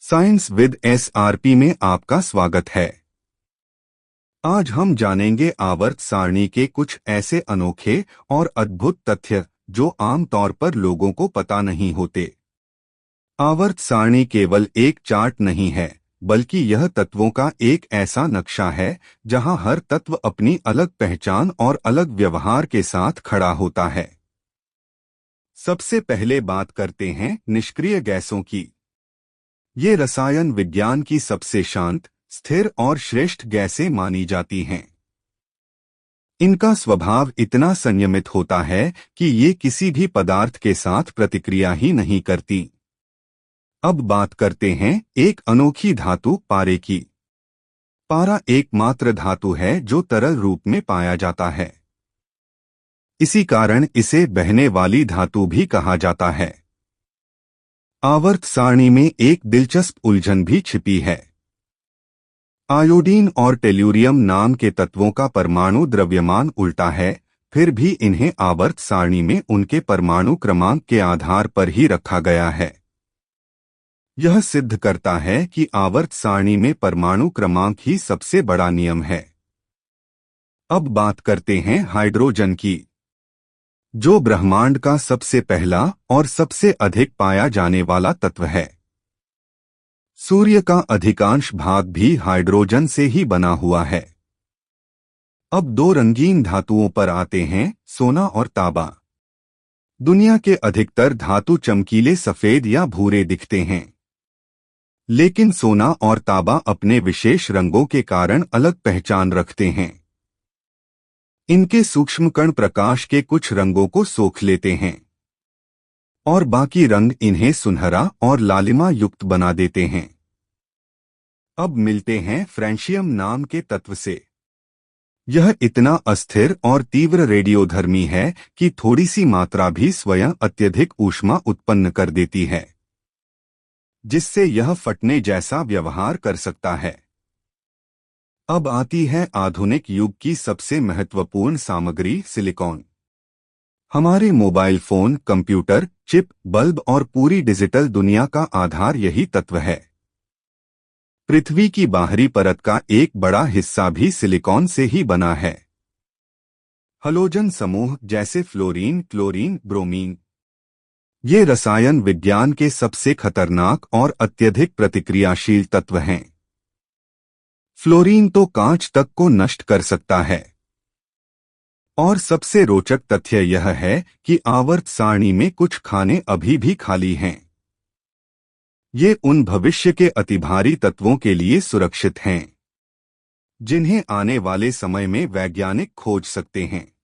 Science with SRP में आपका स्वागत है। आज हम जानेंगे आवर्त सारणी के कुछ ऐसे अनोखे और अद्भुत तथ्य जो आमतौर पर लोगों को पता नहीं होते। आवर्त सारणी केवल एक चार्ट नहीं है, बल्कि यह तत्वों का एक ऐसा नक्शा है जहां हर तत्व अपनी अलग पहचान और अलग व्यवहार के साथ खड़ा होता है। सबसे पहले बात करते हैं निष्क्रिय गैसों की। ये रसायन विज्ञान की सबसे शांत, स्थिर और श्रेष्ठ गैसें मानी जाती हैं। इनका स्वभाव इतना संयमित होता है कि ये किसी भी पदार्थ के साथ प्रतिक्रिया ही नहीं करती। अब बात करते हैं एक अनोखी धातु पारे की। पारा एकमात्र धातु है जो तरल रूप में पाया जाता है। इसी कारण इसे बहने वाली धातु भी कहा जाता है। आवर्त सारणी में एक दिलचस्प उलझन भी छिपी है। आयोडीन और टेल्यूरियम नाम के तत्वों का परमाणु द्रव्यमान उल्टा है, फिर भी इन्हें आवर्त सारणी में उनके परमाणु क्रमांक के आधार पर ही रखा गया है। यह सिद्ध करता है कि आवर्त सारणी में परमाणु क्रमांक ही सबसे बड़ा नियम है। अब बात करते हैं हाइड्रोजन की, जो ब्रह्मांड का सबसे पहला और सबसे अधिक पाया जाने वाला तत्व है। सूर्य का अधिकांश भाग भी हाइड्रोजन से ही बना हुआ है। अब दो रंगीन धातुओं पर आते हैं, सोना और तांबा। दुनिया के अधिकतर धातु चमकीले सफेद या भूरे दिखते हैं, लेकिन सोना और तांबा अपने विशेष रंगों के कारण अलग पहचान रखते हैं। इनके सूक्ष्म कण प्रकाश के कुछ रंगों को सोख लेते हैं और बाकी रंग इन्हें सुनहरा और लालिमा युक्त बना देते हैं। अब मिलते हैं फ्रेंशियम नाम के तत्व से। यह इतना अस्थिर और तीव्र रेडियोधर्मी है कि थोड़ी सी मात्रा भी स्वयं अत्यधिक ऊष्मा उत्पन्न कर देती है, जिससे यह फटने जैसा व्यवहार कर सकता है। अब आती है आधुनिक युग की सबसे महत्वपूर्ण सामग्री, सिलिकॉन। हमारे mobile phone, computer, chip, bulb और पूरी डिजिटल दुनिया का आधार यही तत्व है। पृथ्वी की बाहरी परत का एक बड़ा हिस्सा भी सिलिकॉन से ही बना है। हलोजन समूह जैसे फ्लोरीन, क्लोरीन, ब्रोमीन, ये रसायन विज्ञान के सबसे खतरनाक और अत्यधिक प्रतिक्रियाशील तत्व हैं। फ्लोरीन तो कांच तक को नष्ट कर सकता है। और सबसे रोचक तथ्य यह है कि आवर्त सारणी में कुछ खाने अभी भी खाली हैं। ये उन भविष्य के अतिभारी तत्वों के लिए सुरक्षित हैं, जिन्हें आने वाले समय में वैज्ञानिक खोज सकते हैं।